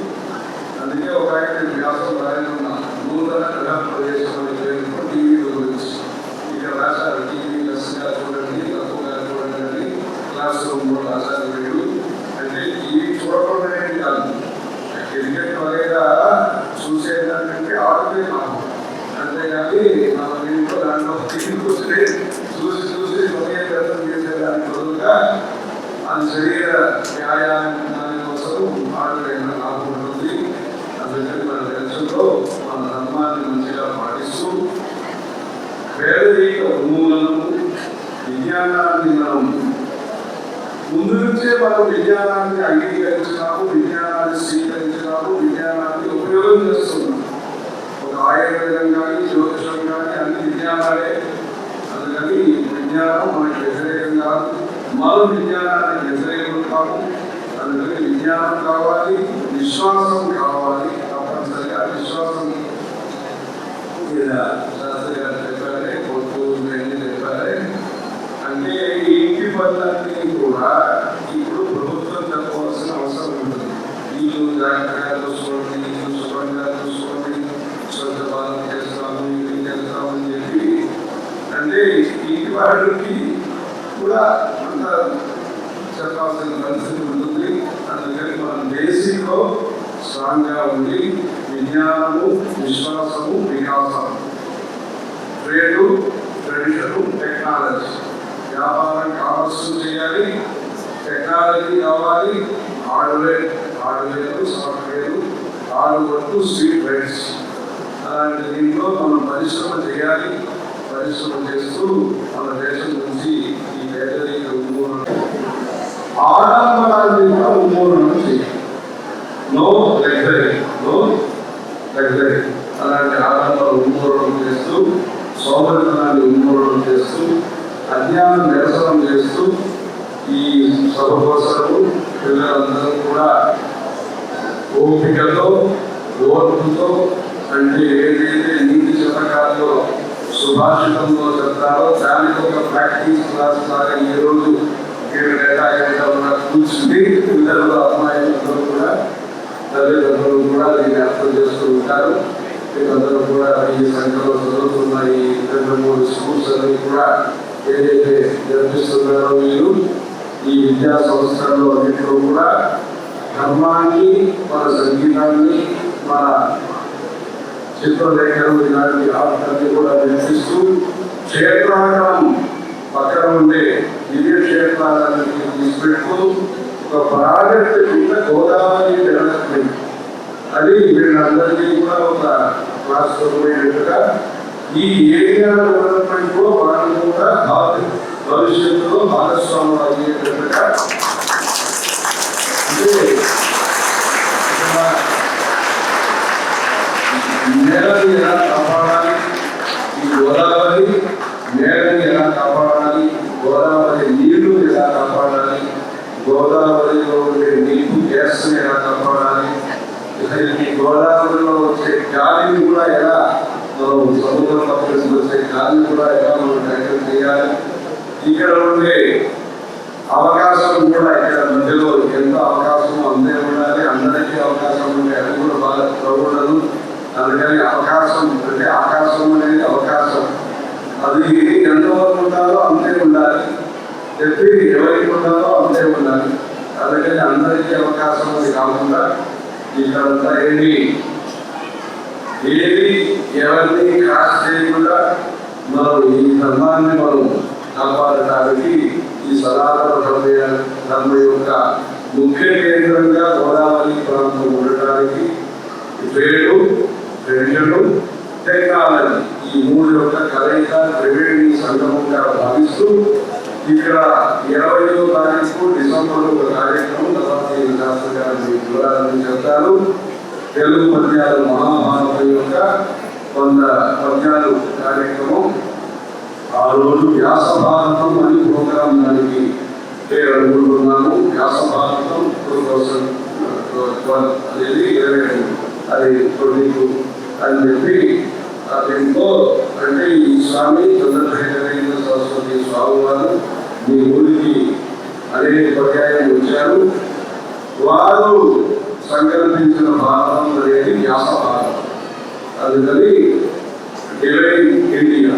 అందుకే ఒక ఆయన వ్యాసం రాయనున్నా నూతన గ్రహ ప్రదేశం అనే పేరుతో టీవీలో గురించి ఇక్కడ రాశారు. టీవీ లస్గా చూడండి, తప్పుగా చూడండి అని క్లాస్ రూమ్లో రాశారు. వీళ్ళు అంటే టీవీ చూడకుండా కాదు, క్రికెట్ వగైరా చూసేదానికంటే ఆడుతే మాకు. అంతేగాని మన ఇంట్లో దాంట్లో టీవీ చూసి ఒకే ప్రయత్నం చేసేదానికి బదులుగా మన శరీర వ్యాయామం కోసం ఆడలేని లాభం ఉంటుంది. అందుకని మన దేశంలో మన ధర్మాన్ని మంచిగా పాటిస్తూ పేదరిక ఉన్మూలనము, విజ్ఞానాన్ని మనం ముందు నుంచే మనం విజ్ఞానాన్ని అంగీకరించినాము, విజ్ఞానాన్ని స్వీకరించినాము, విజ్ఞానాన్ని ఉపయోగం చేస్తున్నాం. ఒక ఆయుర్వేదం కానీ జ్యోతిషం కానీ అన్ని విజ్ఞానాలే. అందుకని విజ్ఞానం మనకి వ్యతిరేకం కాదు, మనం విజ్ఞానానికి వ్యతిరేకం కాదు. అందుకని విజ్ఞానం కావాలి, విశ్వాసం కావాలి. తప్పనిసరిగా విశ్వాసం శాస్త్రి గారు చెప్పారే, పొత్తు చెప్పారే. అంటే ఈ ఇంటి పనులన్నీ కూడా ఇప్పుడు ప్రభుత్వం చెప్పవలసిన అవసరం ఉంటుంది. వీళ్ళు జాగ్రత్తగా చూసుకోండి, వీళ్ళు శుభ్రంగా చూసుకోండి, స్వచ్ఛ పాలన చేస్తాము, ఇవి చేస్తామని చెప్పి అంటే ఇంటి వాడికి కూడా అంత చెప్పాల్సిన పరిస్థితి ఉంటుంది. అందుకని మనం బేసిక్లో స్ట్రాంగ్గా ఉండి విజ్ఞానము, విశ్వాసము, వికాసం, ట్రేడు, ట్రెడిషను, టెక్నాలజీ, వ్యాపారం కావాల్సి చేయాలి, టెక్నాలజీ కావాలి, hardware, software, hard work, street rights. అలాంటి దీంట్లో మనం పరిశ్రమ చేయాలి. పరిశ్రమ చేస్తూ మన దేశం నుంచి ఈ పేదరిక ఉన్మూలన, ఆడంబరాన్ని కూడా ఉన్మూలన చేయాలి. No luxury. అలాంటి ఆడంబర ఉన్మూలనం చేస్తూ, సోదరితనాన్ని ఉన్మూలనం చేస్తూ, అజ్ఞానం నిరసనం చేస్తూ ఈ సభ కోసము పిల్లలందరూ కూడా ఓపికతో, ఓర్పుతో, అంటే ఏదైతే నీతి శతకాల్లో సుభాషితంలో చెప్తారో దానికి ఒక ప్రాక్టీస్ క్లాస్ లాగా ఈరోజు 7 కూర్చుని పిల్లలు, అమ్మాయిలందరూ కూడా తల్లిదండ్రులు కూడా దీన్ని అర్థం చేస్తూ ఉంటారు. మీరందరూ కూడా ఈ సంఖ్యలో చదువుతున్న ఈ 2-3 స్కూల్స్ అన్ని కూడా ఏదైతే నిర్మిస్తున్నారో వీళ్ళు ఈ విద్యా సంస్థల్లో అన్నింటిలో కూడా ధర్మాన్ని, మన సంగీతాన్ని, మన చిత్రలేఖనం ఇలాంటి ఆటలన్నీ కూడా నిర్మిస్తూ క్షేత్రాంగం పక్కన ఉండే దివ్య క్షేత్రాలను తీసుకెళ్తూ ఒక ప్రాజెక్ట్ కింద గోదావరి డెవలప్మెంట్ అది వీళ్ళందరికీ కూడా ఒక క్లాస్ పోయినట్టుగా ఈ ఏరియా డెవలప్మెంట్ లో వాళ్ళు కూడా భవిష్యత్తులో భాగస్వాములు అయ్యేటట్టుగా నేలని ఎలా కాపాడాలి, ఈ గోదావరి నేలని ఎలా కాపాడాలి, గోదావరి నీళ్లు ఎలా కాపాడాలి, గోదావరిలో ఉండే నీరు గ్యాస్ ఎలా కాపాడాలి, ఈ గోదావరిలో వచ్చే గాలిని కూడా ఎలా మనం సముద్రం పక్కన వచ్చే గాలిని కూడా ఎలా మనం ట్యాకిల్ చేయాలి, ఇక్కడ ఉండే అవకాశం కూడా ఇక్కడ మధ్యలో ఎంత అవకాశం అందే ఉండాలి, అందరికీ అవకాశం ఉండే అది కూడా బాగా ఉండదు. అందుకని అవకాశం అంటే ఆకాశం అనేది అవకాశం, అది ఎంతవరకు ఉండాలో అంతే ఉండాలి, చెప్పి ఎవరికి ఉండాలో అంతే ఉండాలి. అందుకని అందరికీ అవకాశం అది కాకుండా ఇక్కడంతా ఏది ఎవరిని క్రాస్ చేయకుండా మనం ఈ ధర్మాన్ని మనం కాపాడటానికి ఈ సనాతన ధర్మ యొక్క ముఖ్య కేంద్రంగా గోదావరి ప్రాంతం ఉండటానికి ట్రేడు, ట్రెడిషన్, టెక్నాలజీ ఈ 3 యొక్క కలయిక త్రివేణి సంగమంగా భావిస్తూ ఇక్కడ 20వ తారీఖు డిసెంబర్ ఒక కార్యక్రమం తర్వాత శాస్త్రి గారిని వివరాలను చెప్తారు. తెలుగు పద్యాలు మహాభారతం యొక్క 100 పద్యాలు కార్యక్రమం. ఆ రోజు వ్యాస భారతం అని ప్రోగ్రాం దానికి పేరు అనుకుంటున్నాము. వ్యాస భారతం 2012 అనేది 22 అది 22 అని చెప్పి దీంతో అంటే ఈ స్వామి చంద్రశేఖరేంద్ర సరస్వతి స్వామి వారు మీ ఊరికి అనేక పర్యాయం వచ్చారు. వారు సంకల్పించిన భారతం అనేది వ్యాస భారతం. అందుకని డివైన్ ఇండియా,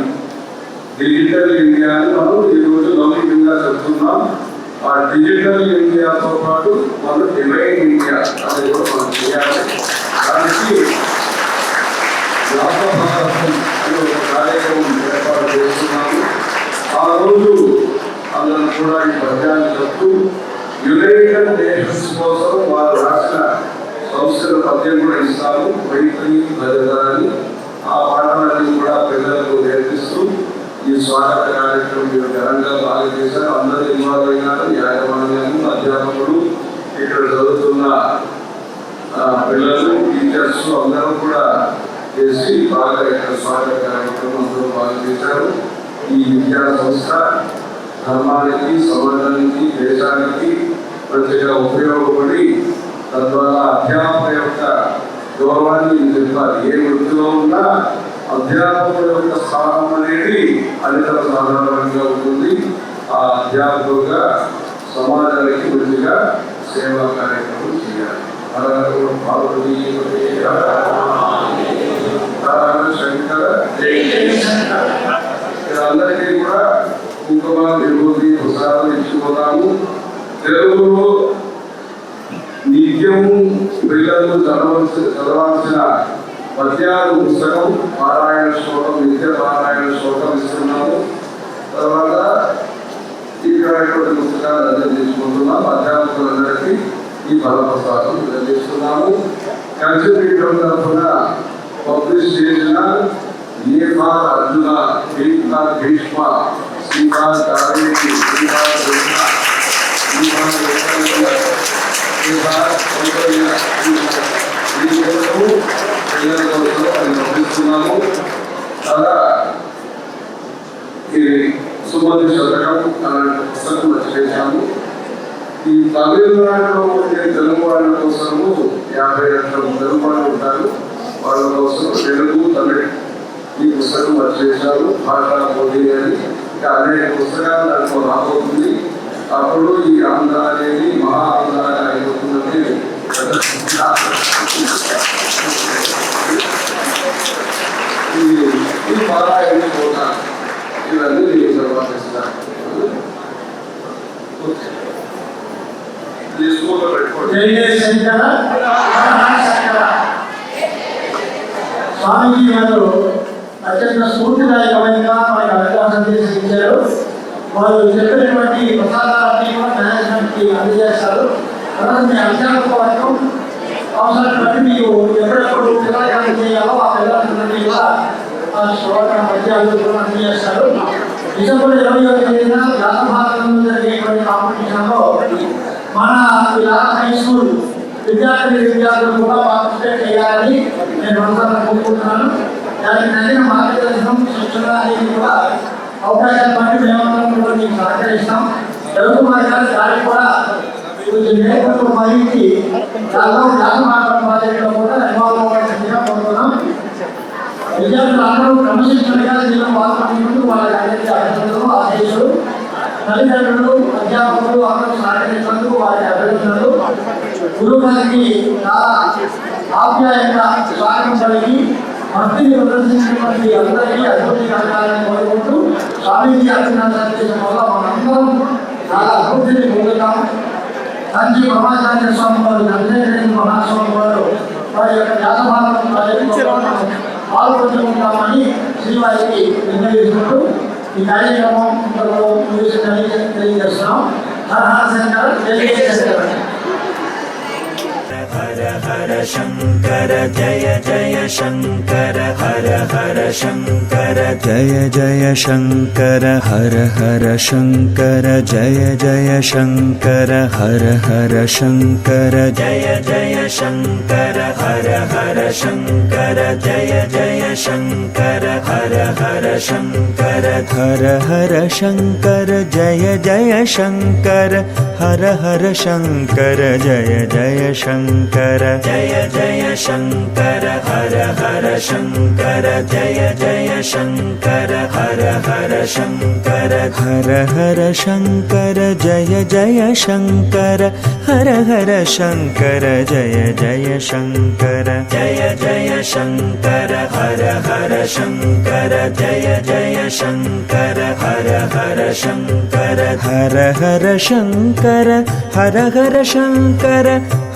డిజిటల్ ఇండియా అని మనం ఈరోజు లౌకికంగా చెప్తున్నాం. ఆ డిజిటల్ ఇండియాతో పాటు మనం డివైన్ ఇండియా అనేది కూడా మనం చేయాలి. దానికి వ్యాస భారతం అనే ఒక కార్యక్రమం ఏర్పాటు చేస్తున్నాము. ఆ రోజు అందరూ కూడా ఈ పద్యాన్ని చెప్తూ యునైటెడ్ నేషన్స్ కోసం వారు రాసిన సంస్థల పద్యం కూడా ఇస్తాము. వైఖరి భద్రతని ఆ పాఠాలన్నీ కూడా పిల్లలకు నేర్పిస్తూ ఈ స్వాగత కార్యక్రమం మీరు ఘనంగా బాగా చేశారు. అందరూ ఇన్వాల్వ్ అయినారు. యాజమాన్యాలు, అధ్యాపకులు, ఇక్కడ చదువుతున్న పిల్లలు, టీచర్స్ అందరూ కూడా చేసి బాగా ఇక్కడ స్వాగత కార్యక్రమం అందరూ బాగా చేశారు. ఈ విద్యా సంస్థ ధర్మానికి, సమాజానికి, దేశానికి మంచిగా ఉపయోగపడి తద్వారా అధ్యాపక యొక్క గౌరవాన్ని చెప్పాలి. ఏ వృత్తిలో ఉన్నా అధ్యాపకుల యొక్క స్థానం అనేది అనితర సాధారణంగా ఉంటుంది. ఆ అధ్యాపకులుగా సమాజానికి మంచిగా సేవా కార్యక్రమం చేయాలి. శంకర అందరికీ కూడా కుంకుమ, విభూతి, ప్రసాదం ఇచ్చిపోతాము. తెలుగులో నిత్యము పిల్లలు చదవాల్సిన పద్యాలు పుస్తకం పారాయణ శ్లోకం, నిత్య పారాయణ శ్లోకం ఇస్తున్నాము. తర్వాత ఇక్కడ పుస్తకాలు అందజేసుకుంటున్నాము. అధ్యాపకులందరికీ ఈ ఫలప్రసాదం అందజేస్తున్నాము. కన్సిపీఠం తరఫున పబ్లిష్ చేసిన ఏఫార్ అర్జున, భీష్మ, శ్రీపాద కావేరి, పంపిస్తున్నాము. అలా ఈ సుమతి శతకం అలాంటి పుస్తకం చేశాము. ఈ తమిళనాడులో ఉండే తెలుగు వాళ్ళ కోసము 50 లక్షల తెలుగు వాళ్ళు ఉంటారు. వాళ్ళ కోసం తెలుగు, తమిళ ఈ పుస్తకం వచ్చేసారు. భాషా పోటీ అని అనేక పుస్తకాలు దాంట్లో రాబోతుంది. అప్పుడు ఈ ఆంధ్ర అనేది మహా ఆంధ్ర అయిపోతుందని ఈ పారాయణ కోట ఇవన్నీ నేను తర్వాత ఇస్తాను. ఈ స్కూల్లో పెట్టుకోండి. స్వామీజీ వారు అత్యంత స్ఫూర్తిదాయకమైనగా మనకు అవకాశం ఇచ్చారు. వారు చెప్పినటువంటి ప్రసాదాలన్నీ కూడా మేనేజ్మెంట్కి అందజేస్తారు. తర్వాత మీ అధ్యాపక వర్గం అవసరాన్ని బట్టి మీకు ఎప్పుడెప్పుడు పిల్లలు చేయాలో ఆ పిల్లలందరినీ కూడా ఆ శ్లోక పద్యాలు కూడా అందజేస్తారు. డిసెంబర్ 20వ తేదీన వ్యాసభారతంలో జరిగేటువంటి కాంపిటీషన్లో మన హై స్కూల్ విద్యార్థులు కూడా పార్టిసిపేట్ చేయాలని నేను మనసారా కోరుకుంటున్నాను. దానికి తగిన మార్గదర్శనం శిక్షణ అనేది కూడా అవకాశాన్ని బట్టి మేమందరం కూడా మీకు సహకరిస్తాం. రవికుమార్ గారు దానికి కూడా కొంచెం నేర్చుకున్న మరికి దానిలో వ్యాసభారత ప్రాజెక్టులో కూడా ఇన్వాల్వ్ అవ్వాల్సిందిగా కోరుతున్నాం. విద్యార్థులు అందరూ క్రమశిక్షణగా దీనిలో పాల్గొనేందుకు వాళ్ళకి అందరికీ అభినందనలు, ఆదేశాలు. తల్లిదండ్రులు, అధ్యాపకులు అందరూ సహకరించినందుకు వారికి అభినందనలు. గురువు గారికి చాలా ఆప్యాయంగా స్వాగతం పలికి భక్తిని ప్రదర్శించినటువంటి అందరికీ అభివృద్ధి కలగాలని కోరుకుంటూ స్వామీజీ అభినందన చేయడం వల్ల మనందరం చాలా అభివృద్ధిని పొందుతాం. కంచి బ్రహ్మాచార్య స్వామి వారు, నందేశ్వరి మహాస్వామి వారు వారి యొక్క వ్యాసభారతం ప్రాజెక్టులో పాల్గొంటామని శ్రీవారికి నిర్ణయించుకుంటూ ఈ కార్యక్రమం తెలియజేస్తున్నాం. హర హర శంకర, జయ జయ శంకర. हर हर शंकर जय जय शंकर हर हर शंकर जय जय शंकर हर हर शंकर जय जय शंकर हर हर शंकर जय जय शंकर हर हर शंकर जय जय शंकर हर हर शंकर हर हर शंकर जय जय शंकर हर हर शंकर जय जय शंकर जय जय शंकर हर हर शंकर जय जय शंकर हर हर शंकर हर हर शंकर जय जय शंकर हर हर शंकर जय जय शंकर जय जय शंकर हर हर शंकर जय जय शंकर हर हर शंकर हर हर शंकर हर हर शंकर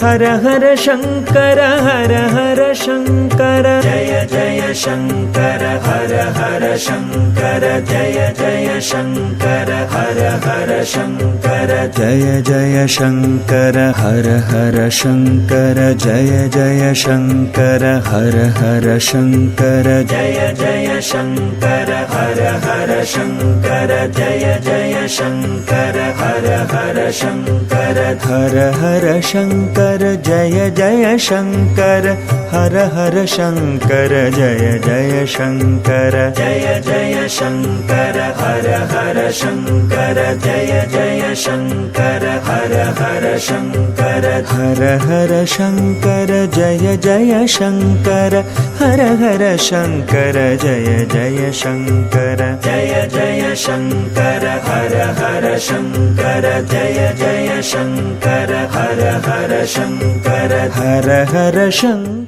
हर हर शंकर हर हर शंकर जय जय शंकर हर हर शंकर जय जय शंकर हर हर शंकर जय जय शंकर हर हर शंकर जय जय शंकर हर हर शंकर जय जय शंकर हर हर शंकर जय जय शंकर हर हर शंकर हर हर शंकर जय जय शंकर हर हर शंकर जय जय शंकर जय जय शंकर हर हर शंकर जय जय शंकर हर हर शंकर हर हर शंकर जय जय शंकर हर हर शंकर जय जय शंकर जय जय शंकर हर हर शंकर जय जय शंकर हर हर शंकर हर हर शंकर